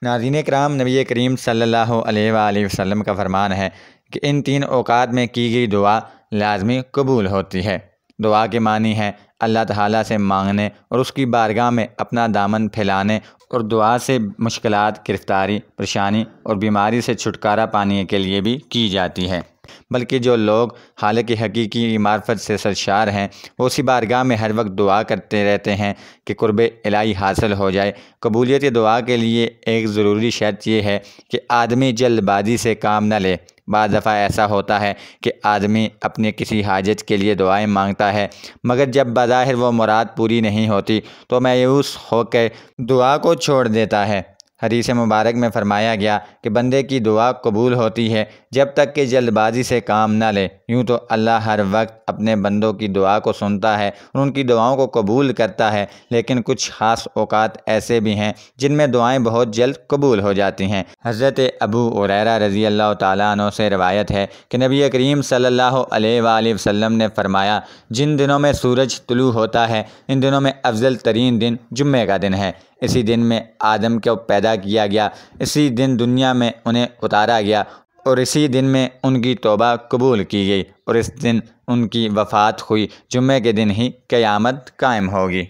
ناظرین کرام، نبی کریم صلی اللہ علیہ وآلہ وسلم کا فرمان ہے کہ ان 3 اوقات میں کی گئی دعا لازمی قبول ہوتی ہے۔ دعا کے معنی ہے اللہ تعالیٰ سے مانگنے اور اس کی بارگاہ میں اپنا دامن پھیلانے، اور دعا سے مشکلات، گرفتاری، پریشانی اور بیماری سے چھٹکارا پانے کے لیے بھی کی جاتی ہے۔ بلکہ جو لوگ خالق حقیقی معرفت سے سرشار ہیں، وہ اسی بارگاہ میں ہر وقت دعا کرتے رہتے ہیں کہ قرب الہی حاصل ہو جائے۔ قبولیت دعا کے لیے ایک ضروری شرط یہ ہے کہ آدمی جلد بازی سے کام نہ لے۔ بعض دفعہ ایسا ہوتا ہے کہ آدمی اپنے کسی حاجت کے لیے دعائیں مانگتا ہے، مگر جب بظاہر وہ مراد پوری نہیں ہوتی تو مایوس ہو کے دعا کو چھوڑ دیتا ہے۔ حدیث مبارک میں فرمایا گیا کہ بندے کی دعا قبول ہوتی ہے جب تک کہ جلد بازی سے کام نہ لے۔ یوں تو اللہ ہر وقت اپنے بندوں کی دعا کو سنتا ہے اور ان کی دعاؤں کو قبول کرتا ہے، لیکن کچھ خاص اوقات ایسے بھی ہیں جن میں دعائیں بہت جلد قبول ہو جاتی ہیں۔ حضرت ابو ہریرہ رضی اللہ تعالیٰ عنہ سے روایت ہے کہ نبی کریم صلی اللہ علیہ وآلہ وسلم نے فرمایا، جن دنوں میں سورج طلوع ہوتا ہے ان دنوں میں افضل ترین دن جمعہ کا دن ہے۔ اسی دن میں آدم کو پیدا کیا گیا، اسی دن دنیا میں انہیں اتارا گیا، اور اسی دن میں ان کی توبہ قبول کی گئی، اور اس دن ان کی وفات ہوئی۔ جمعہ کے دن ہی قیامت قائم ہوگی۔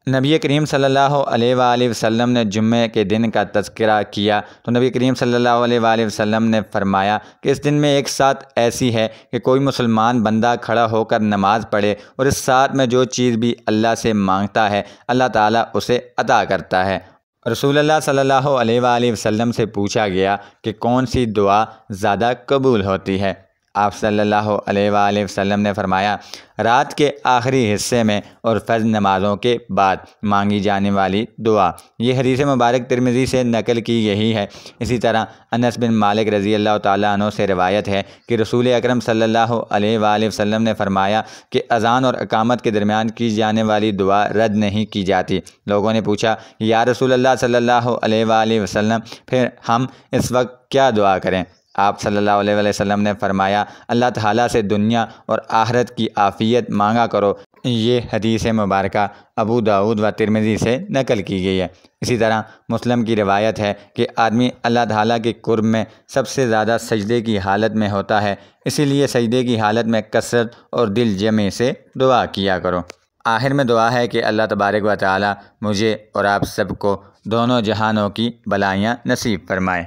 نبی کریم صلی اللہ علیہ وآلہ وسلم نے جمعہ کے دن کا تذکرہ کیا تو نبی کریم صلی اللہ علیہ وآلہ وسلم نے فرمایا کہ اس دن میں ایک ساتھ ایسی ہے کہ کوئی مسلمان بندہ کھڑا ہو کر نماز پڑھے، اور اس ساتھ میں جو چیز بھی اللہ سے مانگتا ہے اللہ تعالیٰ اسے عطا کرتا ہے۔ رسول اللہ صلی اللہ علیہ وآلہ وسلم سے پوچھا گیا کہ کون سی دعا زیادہ قبول ہوتی ہے؟ آپ صلی اللہ علیہ وآلہ وسلم نے فرمایا، رات کے آخری حصے میں اور فرض نمازوں کے بعد مانگی جانے والی دعا۔ یہ حدیث مبارک ترمذی سے نقل کی گئی ہے۔ اسی طرح انس بن مالک رضی اللہ تعالیٰ عنہ سے روایت ہے کہ رسول اکرم صلی اللہ علیہ وآلہ وسلم نے فرمایا کہ اذان اور اقامت کے درمیان کی جانے والی دعا رد نہیں کی جاتی۔ لوگوں نے پوچھا کہ یا رسول اللہ صلی اللہ علیہ وآلہ وسلم، پھر ہم اس وقت کیا دعا کریں؟ آپ صلی اللہ علیہ وسلم نے فرمایا، اللہ تعالیٰ سے دنیا اور آخرت کی عافیت مانگا کرو۔ یہ حدیث مبارکہ ابو داؤد و ترمذی سے نقل کی گئی ہے۔ اسی طرح مسلم کی روایت ہے کہ آدمی اللہ تعالیٰ کے قرب میں سب سے زیادہ سجدے کی حالت میں ہوتا ہے، اسی لیے سجدے کی حالت میں کثرت اور دل جمعی سے دعا کیا کرو۔ آخر میں دعا ہے کہ اللہ تبارک و تعالیٰ مجھے اور آپ سب کو دونوں جہانوں کی بلائیاں نصیب فرمائے۔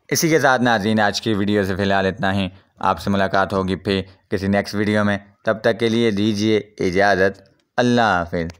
اسی کے ساتھ ناظرین، آج کی ویڈیو سے فی الحال اتنا ہی۔ آپ سے ملاقات ہوگی پھر کسی نیکسٹ ویڈیو میں، تب تک کے لیے دیجیے اجازت۔ اللہ حافظ۔